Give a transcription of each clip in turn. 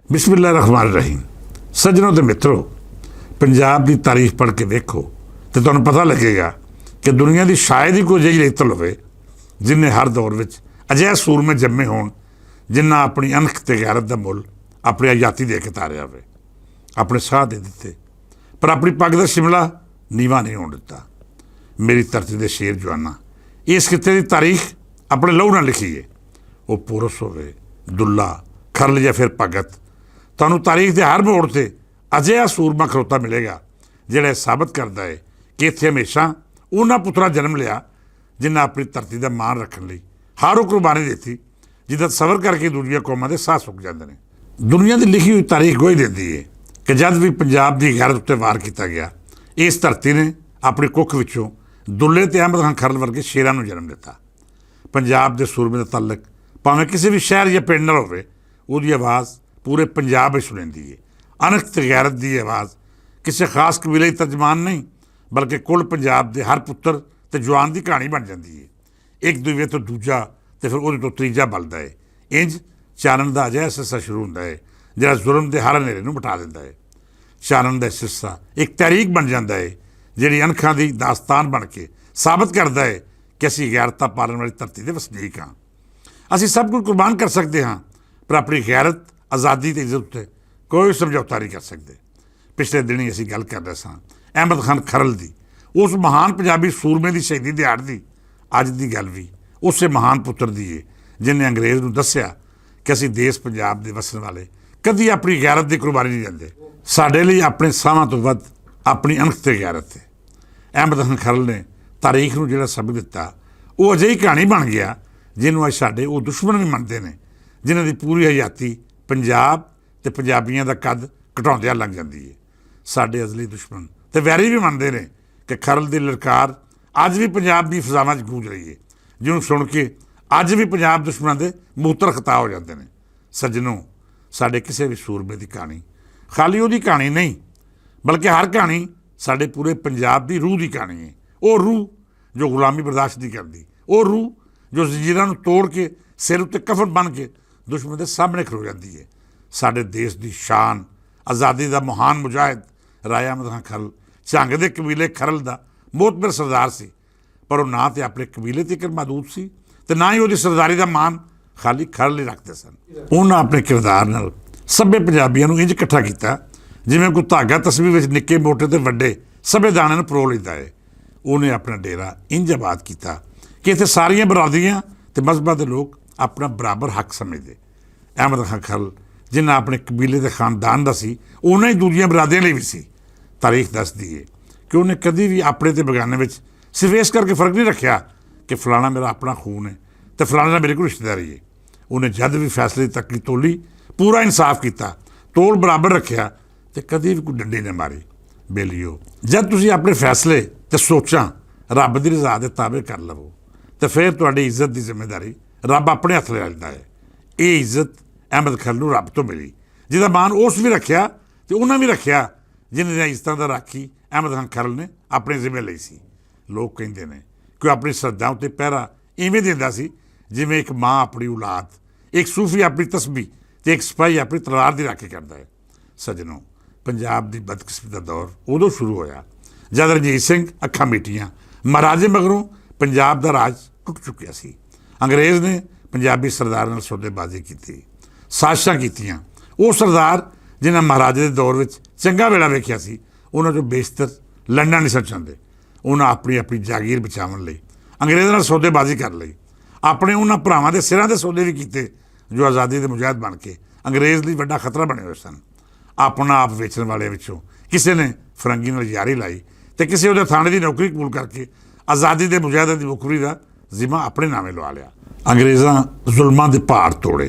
बिस्मिल्लाह रहमान रहीम। सज्जनों ते मित्रों, पंजाब की तारीख पढ़ के देखो तो तुहानूं पता लगेगा कि दुनिया की शायद ही कोई अजिही रेतल होवे जिन्हें हर दौर में अजिहा सूरमे जम्मे होण जिन्ना अपनी अनख ते गैरत का मुल अपनी आजादी दे के तारिया होवे, अपने साह दे दिते पर अपनी पग का शिमला नीवा नहीं होण दिता। मेरी धरती के शेर जवाना इस खिते की तारीख अपने लहू नाल लिखी है। वो पुरुष होवे, दुल्ला, खरल या फिर भगत, तुहानूं तारीख के हर मोड़ से अजिहा सूरमा खरोता मिलेगा जिहड़ा साबित करता है कि इत्थे हमेशा उन्हां पुत्तरां जन्म लिया जिन्हें अपनी धरती का मान रखने लई हर वो कुर्बानी देती जिद्दां सबर करके दूजिया कौमां दे साह सुक जाते हैं। दुनिया की लिखी हुई तारीख गोही देती है कि जब भी पंजाब की गैरत उत्ते वार किया गया, इस धरती ने अपनी कुख विचों दुल्ले ते अहमद खान खरल वर्गे शेरां नूं जन्म दिता। पंजाब के सूरमे का तलक भावें किसी भी शहर या पिंड नाल होवे, उहदी आवाज़ पूरे पंजाब में सुनिंदी है। अनख ते गैरत की आवाज़ किसी खास कबीले की तर्जमान नहीं बल्कि कुल पंजाब के हर पुत्र ते जवान की कहानी बन जाती है। एक दूजे तो दूजा तो फिर उहदे तो तीजा बलदा है। इंज चानन का अजिहा सिरसा शुरू होंदा है जिहड़ा जुल्म के हर हनेरे नूं मिटा दिंदा है। चानन का सिरसा एक तहरीक बन जाता है जिहड़ी अनखां की दास्तान बन के साबित करता है कि असीं गैरतां पालन वाली धरती के वसनीक हाँ। असीं सब कुछ कुर्बान कर सकते हाँ पर अपनी गैरत, आज़ादी ते इज्जत उत्ते कोई समझौता नहीं कर सकते। पिछले दिन ही असीं गल कर रहे सां अहमद खान खरल की, उस महान पंजाबी सूरमे की शहीदी दिहाड़ की। अज की गल भी उस महान पुत्र की है जिन्हें अंग्रेज़ नूं दस्सिया कि असीं देश पंजाब के वसन वाले कदी अपनी गैरत की कुर्बानी नहीं देंदे। साडे लई अपने साहां तो वध अपनी अनख ते गैरत है। अहमद खान खरल ने तारीख नूं जिहड़ा सबक दिता वो अजिही कहानी बन गया जिन्हों अज साडे वो दुश्मन भी मनते हैं जिन्हां दी पूरी हयाती पंजाब ते पंजाबियों का कद घटाउंदिआं लंघ जाती है। साडे अजली दुश्मन ते वैरी भी मनते हैं कि खरल की ललकार अज भी पंजाब की फिजावां च गूंज रही है, जिन्होंने सुन के अज भी पंजाब दुश्मनों के मूत्र खता हो जाते हैं। सज्जनों, साडे किसी भी सूरमे की कहानी खाली उहदी कहानी नहीं बल्कि हर कहानी साडे पूरे पंजाब की रूह की कहानी है। वो रूह जो गुलामी बर्दाश्त नहीं करती, वो रूह जो जंजीरां नूं तोड़ के सिर उत्ते कफन बन के दुश्मन के सामने खलो जाती है। साडे देश की शान, आज़ादी का महान मुजाहिद राजा अहमद खान खरल झंग के कबीले खरल का मोहतबर सरदार सी, पर वह ना तो अपने कबीले तक महदूद सी ते ना ही उसकी सरदारी का मान खाली खरल ही रखते सन। उन्होंने अपने किरदार नाल सभ्य पंजाबियों नूं इंज इकट्ठा किया जिवें कोई धागा तस्वीर में निक्के मोटे ते वड्डे सभ्य दाणे नूं परो लैंदा है। उन्हें अपना डेरा इंज आबाद किया कि इत्थे सारियां बरादरियां ते मजहबां दे लोग अपना बराबर हक समझते। अहमद खान खरल जिन्हें अपने कबीले के खानदान का सी, उन्हें ही दूजियां बरादरियां लई भी सी। तारीख दसदी है कि उन्हें कभी भी अपने ते बगाने में सिर्फ इस करके फर्क नहीं रखा कि फलाना मेरा अपना खून है तो फलाने नाल मेरे को रिश्तेदारी है। उन्हें जद भी फैसले तक की तोली पूरा इंसाफ किया, तोल बराबर रखा तो कभी भी कोई डंडी नहीं मारी। बेलियो, जब तुसीं अपने फैसले तो सोचां रब की रज़ा दे ताबे कर लवो तो फिर तुहाडी इज्जत की जिम्मेदारी रब अपने हथ ले लैंदा है। ये इज्जत अहमद खरल नूं रब तो मिली जिहदा मान उस भी रखिया तो उन्हें भी रखिया जिन्हां इज्जतां दा राखी अहमद खान खरल ने अपने जिम्मे लई सी। लोग कहते हैं कि अपनी सरहदां उत्ते पहरा इवें दिंदा सी जिवें एक माँ अपनी औलाद, एक सूफी अपनी तस्बी तो एक सिपाही अपनी तलवार की राखी करता है। सज्जनों, पंजाब की बदकिस्मती का दौर उदों शुरू होया जद रणजीत सिंह अखां मीटियां महाराजे मगरों पंजाब का राज टुट चुकिया सी। अंग्रेज़ ने पंजाबी सरदार नाल सौदेबाजी की, साजिशां कीतियां। वो सरदार जिन्हें महाराजे के दौर में चंगा वेला वेखिया सी, उन्होंने जो बेशतर लड़ना नहीं सन चाहते। उन्हें अपनी अपनी जागीर बचावन लई अंग्रेज़ों नाल सौदेबाजी कर लई। अपने उन्होंने भरावां दे सिरां दे सौदे भी किए जो आज़ादी के मुजाहिद बन के अंग्रेज़ लई वड्डा खतरा बने हुए सन। अपना आप वेचण वाले विचों किसी ने फरंगी नाल यारी लाई तो किसी उहदे थाने की नौकरी कबूल करके आज़ादी के मुजाहिदां की मुखबरी का जिम्मा अपने नामे लवा लिया। अंग्रेज़ां जुल्मां दे पहाड़ तोड़े,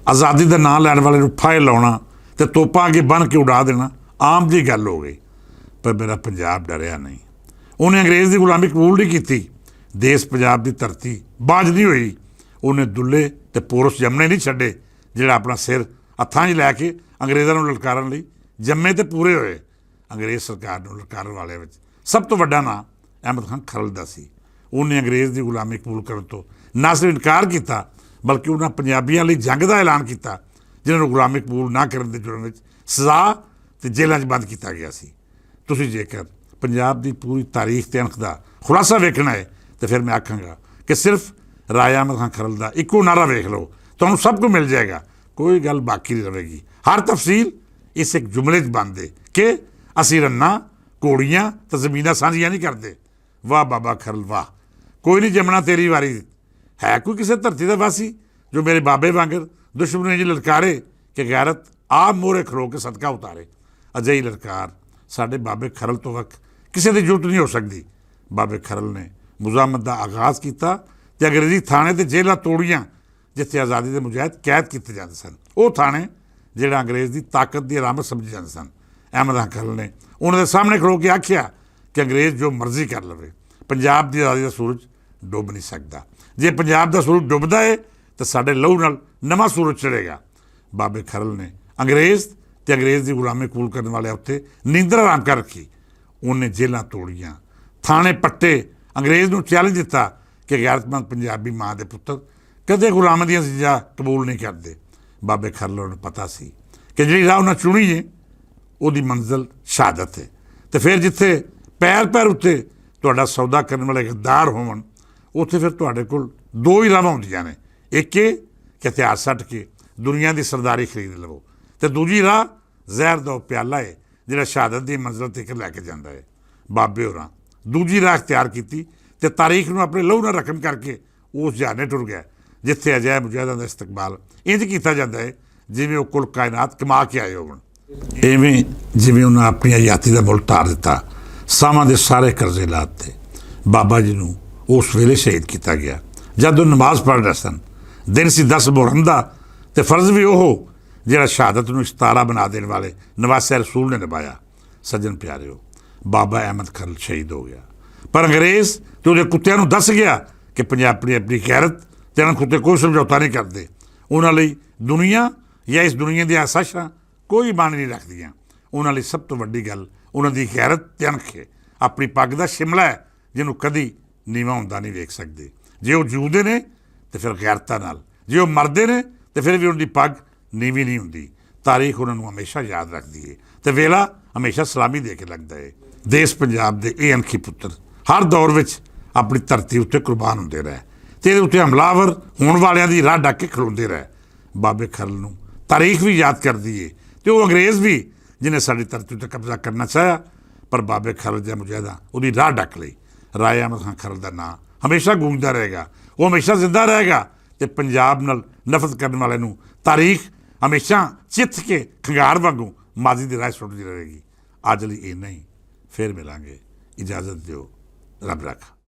आज़ादी का नाम लैण वाले नूं फाहे लाउणा ते तोपां अगे बन के उड़ा देना आम जी गल हो गई। पर मेरा पंजाब डरिया नहीं, उन्हें अंग्रेज़ की गुलामी कबूल नहीं की। देश पंजाब की धरती बांझ नहीं हुई। उन्हें दुल्ले ते पुरुष जमने नहीं छड्डे जिहड़ा अपना सिर हत्थां 'च लैके अंग्रेज़ां नूं ललकारन लई जम्मे ते पूरे होए। अंग्रेज़ सरकार नूं ललकारन वाले विच सब तो वड्डा नाम अहमद खान खरल दा सी। उन्हें अंग्रेज़ की गुलामी कबूल करन तो ना सिर्फ इनकार किया बल्कि उन्हें पंजाबियों लई जंग का ऐलान किया ਜਿਨ੍ਹਾਂ ਨੂੰ ਗੁਲਾਮੀ ਕਬੂਲ ਨਾ ਕਰਨ ਦੇ ਜੁਰਮ ਵਿੱਚ ਸਜ਼ਾ ਤੇ ਜੇਲ੍ਹਾਂ 'ਚ ਬੰਦ ਕੀਤਾ ਗਿਆ ਸੀ। ਤੁਸੀਂ ਜੇਕਰ ਪੰਜਾਬ ਦੀ ਪੂਰੀ ਤਾਰੀਖ ਤੇ ਅਣਖ ਦਾ ਖੁਲਾਸਾ ਵੇਖਣਾ ਹੈ ਤਾਂ ਫਿਰ ਮੈਂ ਆਖਾਂਗਾ ਕਿ ਸਿਰਫ ਰਾਜਾ ਅਹਿਮਦ ਖਾਨ ਖਰਲ ਦਾ ਇੱਕੋ ਨਾਰਾ ਵੇਖ ਲਓ, ਤੁਹਾਨੂੰ ਸਭ ਕੁਝ ਮਿਲ ਜਾਏਗਾ, ਕੋਈ ਗੱਲ ਬਾਕੀ ਨਹੀਂ ਰਹੇਗੀ। ਹਰ ਤਫਸੀਲ ਇਸ ਇੱਕ ਜੁਮਲੇ 'ਚ ਬੰਦ ਹੈ ਕਿ ਅਸੀਂ ਰੰਨਾਂ ਘੋੜੀਆਂ ਤੇ ਜ਼ਮੀਨਾਂ ਸਾਂਝੀਆਂ ਨਹੀਂ ਕਰਦੇ। ਵਾਹ ਬਾਬਾ ਖਰਲ ਵਾਹ, ਕੋਈ ਨਹੀਂ ਜੰਮਣਾ ਤੇਰੀ ਵਾਰੀ। ਹੈ ਕੋਈ ਕਿਸੇ ਧਰਤੀ ਦਾ ਵਾਸੀ ਜੋ ਮੇਰੇ ਬਾਬੇ ਵਾਂਗਰ ਦੁਸ਼ਮਣ ਇੰਝ ਲਲਕਾਰੇ ਕਿ ਗੈਰਤ ਆਪ ਮੋਹਰੇ ਖਲੋ ਕੇ ਸਦਕਾ ਉਤਾਰੇ। ਅਜਿਹੀ ਲਲਕਾਰ ਸਾਡੇ ਬਾਬੇ ਖਰਲ ਤੋਂ ਵੱਖ ਕਿਸੇ ਦੀ ਜ਼ਰੂਰਤ ਨਹੀਂ ਹੋ ਸਕਦੀ। ਬਾਬੇ ਖਰਲ ਨੇ ਮੁਜ਼ਾਮਤ ਦਾ ਆਗਾਜ਼ ਕੀਤਾ ਤੇ ਅੰਗਰੇਜ਼ੀ ਥਾਣੇ ਤੇ ਜੇਲ੍ਹਾਂ ਤੋੜੀਆਂ ਜਿੱਥੇ ਆਜ਼ਾਦੀ ਦੇ ਮੁਜਾਹਿਦ ਕੈਦ ਕੀਤੇ ਜਾਂਦੇ ਸਨ। ਉਹ ਥਾਣੇ ਜਿਹੜਾ ਅੰਗਰੇਜ਼ ਦੀ ਤਾਕਤ ਦੀ ਅਲਾਮਤ ਸਮਝੇ ਜਾਂਦੇ ਸਨ। ਅਹਿਮਦ ਖਾਨ ਖਰਲ ਨੇ ਉਹਨਾਂ ਦੇ ਸਾਹਮਣੇ ਖਲੋ ਕੇ ਆਖਿਆ ਕਿ ਅੰਗਰੇਜ਼ ਜੋ ਮਰਜ਼ੀ ਕਰ ਲਵੇ, ਪੰਜਾਬ ਦੀ ਆਜ਼ਾਦੀ ਦਾ ਸੂਰਜ ਡੁੱਬ ਨਹੀਂ ਸਕਦਾ। ਜੇ ਪੰਜਾਬ ਦਾ ਸੂਰਜ ਡੁੱਬਦਾ ਹੈ ਤਾਂ ਸਾਡੇ ਲਹੂ ਨਾਲ ਨਵਾਂ ਸੂਰਜ ਚੜ੍ਹੇਗਾ। ਬਾਬੇ ਖਰਲ ਨੇ ਅੰਗਰੇਜ਼ ਤੇ ਅੰਗਰੇਜ਼ ਦੀ ਗੁਲਾਮੀ ਕਬੂਲ ਕਰਨ ਵਾਲਿਆਂ ਉੱਤੇ ਨੀਂਦਰ ਆਰਾਮ ਕਰ ਰੱਖੀ। ਉਹਨੇ ਜੇਲ੍ਹਾਂ ਤੋੜੀਆਂ, ਥਾਣੇ ਪੱਟੇ, ਅੰਗਰੇਜ਼ ਨੂੰ ਚੈਲੰਜ ਦਿੱਤਾ ਕਿ ਗੈਰਤਮੰਦ ਪੰਜਾਬੀ ਮਾਂ ਦੇ ਪੁੱਤਰ ਕਦੇ ਗੁਲਾਮਾਂ ਦੀਆਂ ਚੀਜ਼ਾਂ ਕਬੂਲ ਨਹੀਂ ਕਰਦੇ। ਬਾਬੇ ਖਰਲ ਨੂੰ ਪਤਾ ਸੀ ਕਿ ਜਿਹੜੀ ਰਾਹ ਉਹਨਾਂ ਚੁਣੀ ਹੈ ਉਹਦੀ ਮੰਜ਼ਿਲ ਸ਼ਹਾਦਤ ਹੈ। ਅਤੇ ਫਿਰ ਜਿੱਥੇ ਪੈਰ ਪੈਰ ਉੱਤੇ ਤੁਹਾਡਾ ਸੌਦਾ ਕਰਨ ਵਾਲੇ ਗੱਦਾਰ ਹੋਵਣ, ਉੱਥੇ ਫਿਰ ਤੁਹਾਡੇ ਕੋਲ ਦੋ ਹੀ ਰਾਹਾਂ ਹੁੰਦੀਆਂ ਨੇ। ਇੱਕ ਇਹ ਕਿ ਹਥਿਆਰ ਸੱਟ ਕੇ ਦੁਨੀਆ ਦੀ ਸਰਦਾਰੀ ਖਰੀਦ ਲਵੋ, ਅਤੇ ਦੂਜੀ ਰਾਹ ਜ਼ਹਿਰ ਦਾ ਉਹ ਪਿਆਲਾ ਹੈ ਜਿਹੜਾ ਸ਼ਹਾਦਤ ਦੀ ਮੰਜ਼ਿਲ ਤੱਕ ਲੈ ਕੇ ਜਾਂਦਾ ਹੈ। ਬਾਬੇ ਹੋਰਾਂ ਦੂਜੀ ਰਾਹ ਅਖਤਿਆਰ ਕੀਤੀ ਅਤੇ ਤਾਰੀਖ ਨੂੰ ਆਪਣੇ ਲਹੂ ਨਾਲ ਰਕਮ ਕਰਕੇ ਉਸ ਜਹਾਨੇ ਟੁਰ ਗਿਆ ਜਿੱਥੇ ਅਜਿਹੇ ਮੁਜਾਹਿਦਾਂ ਦਾ ਇਸਤਕਬਾਲ ਇੰਝ ਕੀਤਾ ਜਾਂਦਾ ਹੈ ਜਿਵੇਂ ਉਹ ਕੁੱਲ ਕਾਇਨਾਤ ਕਮਾ ਕੇ ਆਏ ਹੋਣ। ਇਵੇਂ ਜਿਵੇਂ ਉਹਨਾਂ ਆਪਣੀ ਆਜ਼ਾਦੀ ਦਾ ਮੁੱਲ ਤਾਰ ਦਿੱਤਾ, ਸਾਵਾਂ ਦੇ ਸਾਰੇ ਕਰਜ਼ੇ ਲਾ ਦਿੱਤੇ। ਬਾਬਾ ਜੀ ਨੂੰ ਉਸ ਵੇਲੇ ਸ਼ਹੀਦ ਕੀਤਾ ਗਿਆ ਜਦ ਉਹ ਨਮਾਜ਼ ਪੜ੍ਹ ਰਹੇ ਸਨ। ਦਿਨ ਸੀ 10 ਮੁਹਰਮ ਦਾ ਅਤੇ ਫਰਜ਼ ਵੀ ਉਹ ਜਿਹੜਾ ਸ਼ਹਾਦਤ ਨੂੰ ਇਸ਼ਤਾਰਾ ਬਣਾ ਦੇਣ ਵਾਲੇ ਨਵਾਸੇ ਰਸੂਲ ਨੇ ਨਿਭਾਇਆ। ਸੱਜਣ ਪਿਆਰਿਓ, ਬਾਬਾ ਅਹਿਮਦ ਖਰਲ ਸ਼ਹੀਦ ਹੋ ਗਿਆ, ਪਰ ਅੰਗਰੇਜ਼ ਤੇ ਉਹਦੇ ਕੁੱਤਿਆਂ ਨੂੰ ਦੱਸ ਗਿਆ ਕਿ ਪੰਜਾਬੀ ਆਪਣੀ ਗੈਰਤ ਤੇ ਇਹਨਾਂ ਕੁੱਤੇ ਕੋਈ ਸਮਝੌਤਾ ਨਹੀਂ ਕਰਦੇ। ਉਹਨਾਂ ਲਈ ਦੁਨੀਆ ਜਾਂ ਇਸ ਦੁਨੀਆ ਦੀਆਂ ਆਸਾਸ਼ਾਂ ਕੋਈ ਮਾਣ ਨਹੀਂ ਰੱਖਦੀਆਂ। ਉਹਨਾਂ ਲਈ ਸਭ ਤੋਂ ਵੱਡੀ ਗੱਲ ਉਹਨਾਂ ਦੀ ਗੈਰਤ ਤੇ ਅਣਖ ਹੈ। ਆਪਣੀ ਪੱਗ ਦਾ ਸ਼ਿਮਲਾ ਹੈ ਜਿਹਨੂੰ ਕਦੀ ਨੀਵਾਂ ਹੁੰਦਾ ਨਹੀਂ ਵੇਖ ਸਕਦੇ। ਜੇ ਉਹ ਜਿਉਂਦੇ ਨੇ ਤਾਂ ਫਿਰ ਗੈਰਤਾਂ ਨਾਲ, ਜੇ ਉਹ ਮਰਦੇ ਨੇ ਤਾਂ ਫਿਰ ਵੀ ਉਹਨਾਂ ਦੀ ਪੱਗ ਨੀਵੀਂ ਨਹੀਂ ਹੁੰਦੀ। ਤਾਰੀਖ ਉਹਨਾਂ ਨੂੰ ਹਮੇਸ਼ਾ ਯਾਦ ਰੱਖਦੀ ਹੈ ਅਤੇ ਵੇਲਾ ਹਮੇਸ਼ਾ ਸਲਾਮੀ ਦੇ ਕੇ ਲੱਗਦਾ ਹੈ। ਦੇਸ਼ ਪੰਜਾਬ ਦੇ ਇਹ ਅਣਖੀ ਪੁੱਤਰ ਹਰ ਦੌਰ ਵਿੱਚ ਆਪਣੀ ਧਰਤੀ ਉੱਤੇ ਕੁਰਬਾਨ ਹੁੰਦੇ ਰਹੇ ਅਤੇ ਇਹਦੇ ਉੱਤੇ ਹਮਲਾਵਰ ਹੋਣ ਵਾਲਿਆਂ ਦੀ ਰਾਹ ਡੱਕ ਕੇ ਖਲੋਂਦੇ ਰਹੇ। ਬਾਬੇ ਖਰਲ ਨੂੰ ਤਾਰੀਖ ਵੀ ਯਾਦ ਕਰਦੀ ਹੈ ਅਤੇ ਉਹ ਅੰਗਰੇਜ਼ ਵੀ ਜਿਹਨੇ ਸਾਡੀ ਧਰਤੀ ਉੱਤੇ ਕਬਜ਼ਾ ਕਰਨਾ ਚਾਹਿਆ, ਪਰ ਬਾਬੇ ਖਰਲ ਦਾ ਮੁਜਾਹਿਦਾ ਉਹਦੀ ਰਾਹ ਡੱਕ ਲਈ। ਰਾਜਾ ਅਹਿਮਦ ਖਾਨ ਖਰਲ ਦਾ ਨਾਂ ਹਮੇਸ਼ਾ ਗੂੰਜਦਾ ਰਹੇਗਾ, ਉਹ ਹਮੇਸ਼ਾ ਜ਼ਿੰਦਾ ਰਹੇਗਾ ਅਤੇ ਪੰਜਾਬ ਨਾਲ ਨਫ਼ਰਤ ਕਰਨ ਵਾਲੇ ਨੂੰ ਤਾਰੀਖ ਹਮੇਸ਼ਾ ਚਿੱਥ ਕੇ ਖੰਗਾਰ ਵਾਂਗੂ ਮਾਜ਼ੀ ਦੀ ਰਾਹ ਸੁੱਟਦੀ ਰਹੇਗੀ। ਅੱਜ ਲਈ ਇੰਨਾ ਹੀ, ਫਿਰ ਮਿਲਾਂਗੇ। ਇਜਾਜ਼ਤ ਦਿਓ, ਰੱਬ ਰਾਖਾ।